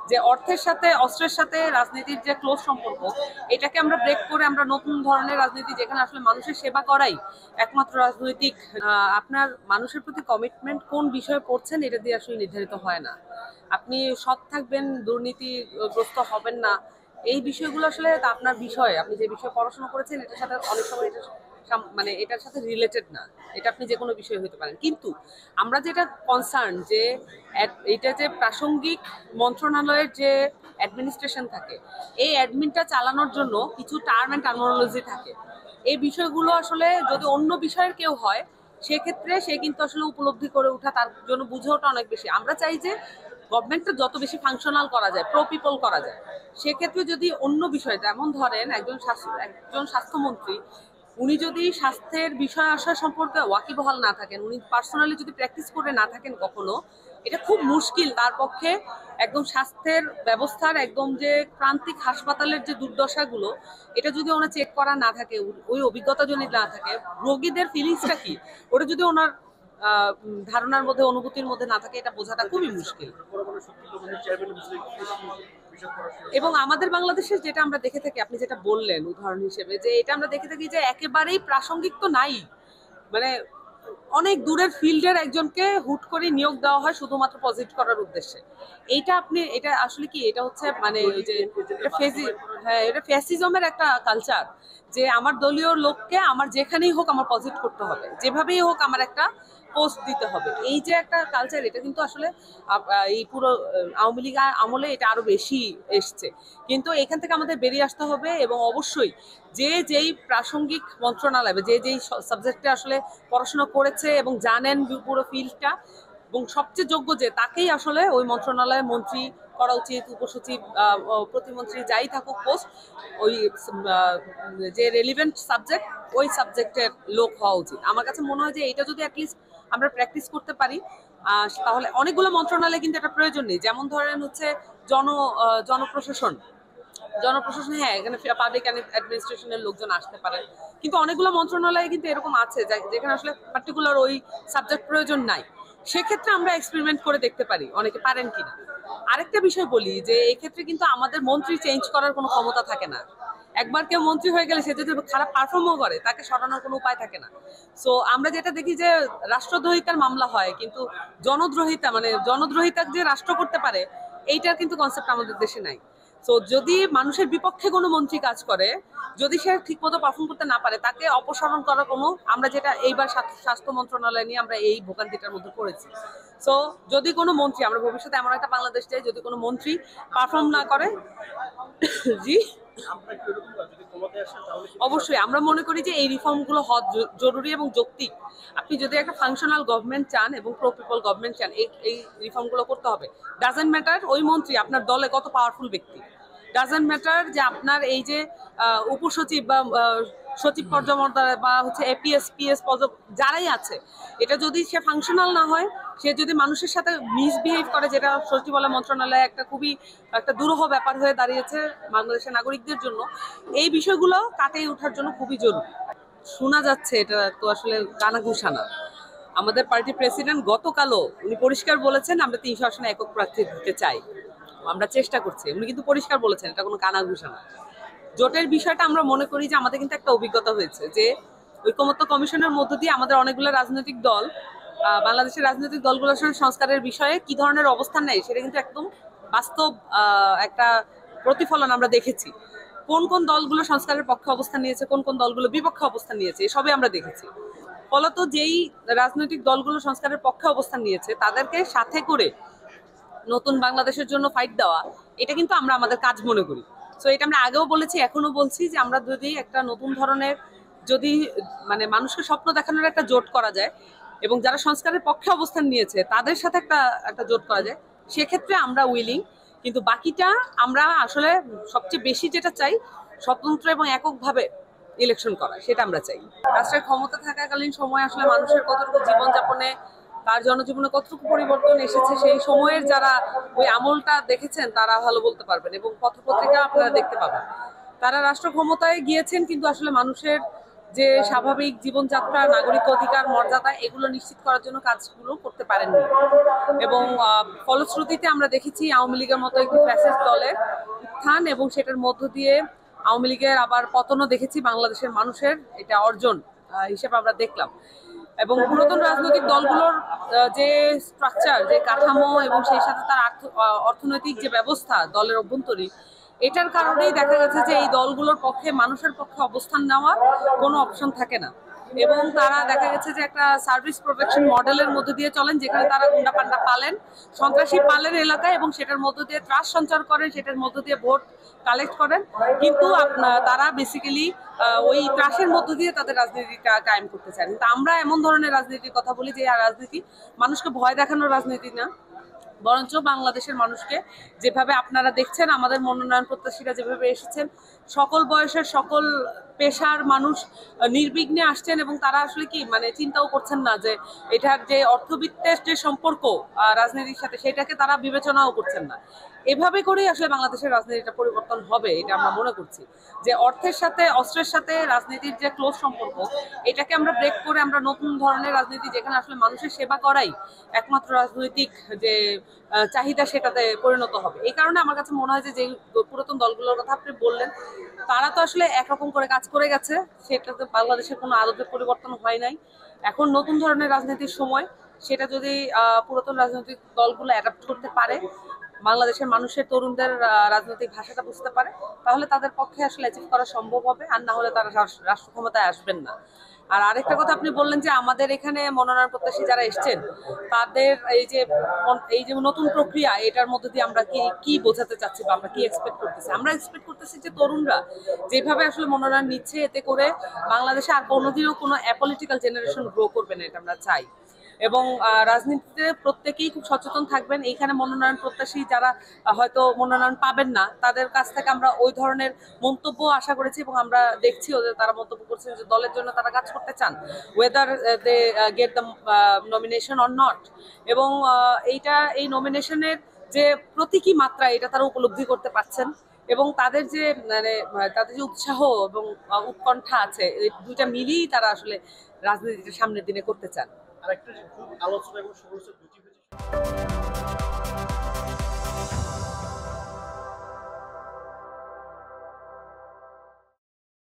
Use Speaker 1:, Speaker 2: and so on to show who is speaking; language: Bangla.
Speaker 1: যে অর্থের সাথে অস্ত্রের সাথে রাজনীতির যে ক্লোজ সম্পর্ক, এটাকে আমরা ব্রেক করে আমরা নতুন ধরনের রাজনীতি যেখানে আসলে মানুষের সেবা করাই একমাত্র রাজনৈতিক। আপনার মানুষের প্রতি কমিটমেন্ট কোন বিষয়ে পড়ছেন এটা দিয়ে আসলে নির্ধারিত হয় না। আপনি সৎ থাকবেন, দুর্নীতিগ্রস্ত হবেন না, এই বিষয়গুলো আসলে আপনার বিষয়, আপনি যে বিষয়ে পড়াশোনা করেছেন এটার সাথে অনেক সময় এটা মানে এটার সাথে রিলেটেড না। এটা আপনি যে কোনো বিষয় হতে পারেন, কিন্তু আমরা যেটা কনসার্ন যে এটা যে প্রাসঙ্গিক মন্ত্রণালয়ের যে অ্যাডমিনিস্ট্রেশন থাকে, এই অ্যাডমিনটা চালানোর জন্য কিছু টার্ম অ্যান্ড টার্মিনোলজি থাকে। এই বিষয়গুলো আসলে যদি অন্য বিষয়ের কেউ হয়, সেক্ষেত্রে সে কিন্তু আসলে উপলব্ধি করে ওঠা, তার জন্য বুঝে ওঠা অনেক বেশি। আমরা চাই যে গভর্নমেন্টটা যত বেশি ফাংশনাল করা যায়, প্রো পিপল করা যায়। সেক্ষেত্রে যদি অন্য বিষয়, যেমন ধরেন একজন স্বাস্থ্যমন্ত্রী, উনি যদি স্বাস্থ্যের বিষয় আসা সম্পর্কে ওয়াকিবহাল না থাকেন, উনি পার্সোনালি যদি প্র্যাকটিস করে না থাকেন কখনো, এটা খুব মুশকিল তার পক্ষে একদম স্বাস্থ্যের ব্যবস্থার একদম যে প্রান্তিক হাসপাতালের যে দুর্দশাগুলো, এটা যদি ওনার চেক করা না থাকে, ওই অভিজ্ঞতা যদি না থাকে, রোগীদের ফিলিংসটা কি ওটা যদি ওনার ধারণার মধ্যে, অনুভূতির মধ্যে না থাকে, এটা বোঝাটা খুবই মুশকিল। এবং আমাদের বাংলাদেশের যেটা আমরা দেখে থাকি, আপনি যেটা বললেন উদাহরণ হিসেবে, যে এটা আমরা দেখে থাকি যে একেবারেই প্রাসঙ্গিক তো নাই, মানে অনেক দূরের ফিল্ডের একজনকে হুট করে নিয়োগ দেওয়া হয় শুধুমাত্র পজিটিভ করার উদ্দেশ্যে। এটা আসলে কি, এটা হচ্ছে মানে ওই যে হ্যাঁ, এটা ফ্যাসিজমের একটা কালচার, যে আমার দলীয় লোককে আমার যেখানেই হোক আমার পজিটিভ করতে হবে, যেভাবেই হোক আমার একটা পোস্ট দিতে হবে। এই যে একটা কালচার, এটা কিন্তু আসলে এই পুরো আওয়ামী লীগ আমলে এটা আরো বেশি এসছে। কিন্তু এখান থেকে আমাদের বেরিয়ে আসতে হবে, এবং অবশ্যই যে যেই প্রাসঙ্গিক মন্ত্রণালয় বা যে যেই সাবজেক্টে আসলে পড়াশোনা করেছে এবং জানেন পুরো ফিল্ডটা, এবং সবচেয়ে যোগ্য যে তাকেই আসলে ওই মন্ত্রণালয়ে মন্ত্রী করা উচিত, উপসচিব, প্রতিমন্ত্রী, যাই থাকুক পোস্ট, ওই যে রেলিভেন্ট সাবজেক্ট, ওই সাবজেক্টের লোক হওয়া উচিত। আমার কাছে মনে হয় যে এটা যদি অ্যাটলিস্ট আমরা প্র্যাকটিস করতে পারি, তাহলে অনেকগুলো মন্ত্রণালয় কিন্তু এটা প্রয়োজন নেই। যেমন ধরেন হচ্ছে জন জনপ্রশাসন, হ্যাঁ, এখানে পাবলিক অ্যাডমিনিস্ট্রেশনের লোকজন আসতে পারে, কিন্তু অনেকগুলো মন্ত্রণালয়ে কিন্তু এরকম আছে যেখানে আসলে পার্টিকুলার ওই সাবজেক্ট প্রয়োজন নাই। সেক্ষেত্রে আমরা এক্সপেরিমেন্ট করে দেখতে পারি অনেকে পারেন কিনা। আরেকটা বিষয় বলি, যে এই ক্ষেত্রে কিন্তু আমাদের মন্ত্রী চেঞ্জ করার কোনো ক্ষমতা থাকে না। একবার কেউ মন্ত্রী হয়ে গেলে সে যদি খারাপ পারফর্মও করে, তাকে সরানোর কোনো উপায় থাকে না। সো আমরা যেটা দেখি যে রাষ্ট্রদ্রোহিতার মামলা হয়, কিন্তু জনদ্রোহিতা যে রাষ্ট্র করতে পারে, এইটার কিন্তু কনসেপ্ট আমাদের দেশে নাই। তো যদি মানুষের বিপক্ষে কোনো মন্ত্রী কাজ করে, যদি সে ঠিকমতো পারফর্ম করতে না পারে, তাকে অপসারণ করার কোনো, আমরা যেটা এইবার স্বাস্থ্য মন্ত্রণালয় নিয়ে আমরা এই ভোগান্তিটার মধ্যে পড়েছি। সো যদি কোনো মন্ত্রী, আমরা ভবিষ্যতে এমন একটা বাংলাদেশ চাই, যদি কোনো মন্ত্রী পারফর্ম না করে, জি, অবশ্যই আমরা মনে করি যে এই রিফর্মগুলো হওয়া জরুরি এবং যৌক্তিক। আপনি যদি একটা ফাংশনাল গভর্নমেন্ট চান এবং প্রো পিপল গভর্নমেন্ট চান, এই রিফর্মগুলো করতে হবে। ডাজেন্ট ম্যাটার ওই মন্ত্রী আপনার দলে কত পাওয়ারফুল ব্যক্তি, ডাজেন্ট ম্যাটার যে আপনার এই যে উপসচিব বা সচিব পর্যায়ে বা হচ্ছে এপিএস পিএস পদ যারাই আছে, এটা যদি সে ফাংশনাল না হয়, সে যদি মানুষের সাথে মিসবিহেভ করে, যেটা সচিবালয় মন্ত্রণালয়ে একটা খুবই একটা দুরূহ ব্যাপার হয়ে দাঁড়িয়েছে বাংলাদেশের নাগরিকদের জন্য, এই বিষয়গুলো কাটিয়ে ওঠার জন্য খুবই জরুরি। শোনা যাচ্ছে, এটা তো আসলে কানাঘুষা না। আমাদের পার্টি প্রেসিডেন্ট গতকালও উনি পরিষ্কার বলেছেন আমরা 300 আসনে একক প্রার্থী দিতে চাই, আমরা চেষ্টা করছি। উনি কিন্তু পরিষ্কার বলেছেন, এটা কোনো কানাঘুষা না। জোটের বিষয়টা আমরা মনে করি যে আমাদের কিন্তু একটা অভিজ্ঞতা হয়েছে, যে ঐকমত্য কমিশনের মধ্য দিয়ে আমাদের অনেকগুলো রাজনৈতিক দল, বাংলাদেশের রাজনৈতিক দলগুলোর সঙ্গে সংস্কারের বিষয়ে কি ধরনের অবস্থান নেয়, সেটা কিন্তু একদম বাস্তব একটা প্রতিফলন আমরা দেখেছি। কোন কোন দলগুলো সংস্কারের পক্ষে অবস্থান নিয়েছে, কোন কোন দলগুলো বিপক্ষে অবস্থান নিয়েছে, এসবই আমরা দেখেছি। ফলত যেই রাজনৈতিক দলগুলো সংস্কারের পক্ষে অবস্থান নিয়েছে, তাদেরকে সাথে করে নতুন বাংলাদেশের জন্য ফাইট দেওয়া, এটা কিন্তু আমরা আমাদের কাজ মনে করি। সো এটা আমরা আগেও বলেছি, এখনো বলছি, যে আমরা যদি একটা নতুন ধরনের, যদি মানে মানুষকে স্বপ্ন দেখানোর একটা জোট করা যায়, এবং যারা সংস্কারের পক্ষে অবস্থান নিয়েছে তাদের সাথে একটা একটা জোট করা যায়, সেক্ষেত্রে আমরা উইলিং। কিন্তু বাকিটা আমরা আসলে সবচেয়ে বেশি যেটা চাই, স্বতন্ত্র এবং এককভাবে ইলেকশন করা, সেটা আমরা চাই। রাষ্ট্রের ক্ষমতা থাকাকালীন সময় আসলে মানুষের কতটুকু জীবনযাপনে, তার জনজীবনে কতটুকু পরিবর্তন এসেছে, সেই সময়ের যারা ওই আমলটা দেখেছেন তারা ভালো বলতে পারবেন, এবং পত্রপত্রিকা আপনারা দেখতে পাবেন। তারা রাষ্ট্র ক্ষমতায় গিয়েছেন, কিন্তু আসলে মানুষের যে স্বাভাবিক জীবনযাত্রা, নাগরিক অধিকার, মর্যাদা এগুলো নিশ্চিত করার জন্য কাজগুলো করতে পারেননি। এবং ফলশ্রুতিতে আমরা দেখেছি আওয়ামী লীগের মতো একটি ফ্যাসিস্ট দলের উত্থান, এবং সেটার মধ্য দিয়ে আওয়ামী লীগের আবার পতনও দেখেছি। বাংলাদেশের মানুষের এটা অর্জন হিসেবে আমরা দেখলাম। এবং পুরাতন রাজনৈতিক দলগুলোর যে স্ট্রাকচার, যে কাঠামো, এবং সেই সাথে তার অর্থনৈতিক যে ব্যবস্থা দলের অভ্যন্তরীণ, এটার কারণেই দেখা গেছে যে এই দলগুলোর পক্ষে, মানুষের পক্ষে অবস্থান নেওয়ার কোনো অপশন থাকে না। এবং তারা দেখা গেছে যে একটা সার্ভিস প্রোটেকশন মডেলের মধ্যে দিয়ে চলেন, যেখানে তারা গুন্ডা পান্ডা পালেন, সন্ত্রাসী পালেন এলাকায়, এবং সেটার মধ্য দিয়ে ত্রাস সঞ্চার করেন, সেটার মধ্য দিয়ে ভোট কালেক্ট করেন। কিন্তু তারা বেসিক্যালি ওই ত্রাসের মধ্য দিয়ে তাদের রাজনীতিটা কায়েম করতে চান। কিন্তু আমরা এমন ধরনের রাজনীতির কথা বলি যে রাজনীতি মানুষকে ভয় দেখানোর রাজনীতি না, বরঞ্চ বাংলাদেশের মানুষকে যেভাবে আপনারা দেখছেন, আমাদের মনোনয়ন প্রত্যাশীরা যেভাবে এসেছেন, সকল বয়সের সকল পেশার মানুষ নির্বিঘ্নে আসছেন, এবং তারা আসলে কি মানে চিন্তাও করছেন না যে এটার যে অর্থবিত্তের যে সম্পর্ক রাজনীতির সাথে, সেটাকে তারা বিবেচনাও করছেন না। এভাবে করেই আসলে বাংলাদেশের রাজনীতিটা পরিবর্তন হবে, এটা আমরা মনে করছি। যে অর্থের সাথে, অস্ত্রের সাথে রাজনীতির যে ক্লোজ সম্পর্ক, এটাকে আমরা ব্রেক করে আমরা নতুন ধরনের রাজনীতি, যেখানে আসলে মানুষের সেবা করাই একমাত্র রাজনৈতিক যে চাহিদা, সেটাতে পরিণত হবে। এই কারণে আমার কাছে মনে হয় যে পুরাতন দলগুলোর কথা আপনি বললেন, তারা তো আসলে একরকম করে কাজ করে গেছে, সেটাতে বাংলাদেশের কোনো আদতে পরিবর্তন হয় নাই। এখন নতুন ধরনের রাজনীতির সময়, সেটা যদি পুরাতন রাজনৈতিক দলগুলো অ্যাডাপ্ট করতে পারে, বাংলাদেশের মানুষের, তরুণদের রাজনৈতিক ভাষাটা বুঝতে পারে, তাহলে তাদের পক্ষে আসলে অ্যাচিভ করা সম্ভব হবে। আর না হলে তারা রাষ্ট্র ক্ষমতায় আসবেন না। আর আরেকটা কথা আপনি বললেন যে আমাদের এখানে মনোনয়ন প্রত্যাশী যারা এসছেন, তাদের এই যে নতুন প্রক্রিয়া, এটার মধ্যে দিয়ে আমরা কি বোঝাতে চাচ্ছি বা আমরা কি এক্সপেক্ট করতেছি? আমরা এক্সপেক্ট করতেছি যে তরুণরা যেভাবে আসলে মনোনয়ন নিচ্ছে, এতে করে বাংলাদেশে আর কোনোদিনও কোনো অ্যাপলিটিক্যাল জেনারেশন গ্রো করবে না, এটা আমরা চাই। এবং রাজনীতিতে প্রত্যেকেই খুব সচেতন থাকবেন। এইখানে মনোনয়ন প্রত্যাশী যারা হয়তো মনোনয়ন পাবেন না, তাদের কাছ থেকে আমরা ওই ধরনের মন্তব্য আশা করেছি, এবং আমরা দেখছিও যে তারা মন্তব্য করছেন যে দলের জন্য তারা কাজ করতে চান, whether they get the nomination or not. এবং এই নমিনেশনের যে প্রতীকী মাত্রা, এটা তারা উপলব্ধি করতে পারছেন। এবং তাদের যে উৎসাহ এবং উৎকণ্ঠা আছে, এই দুইটা মিলিয়েই তারা আসলে রাজনীতিটা সামনের দিনে করতে চান।
Speaker 2: আরেকটা খুব আলোচনা এবং সমালোচনা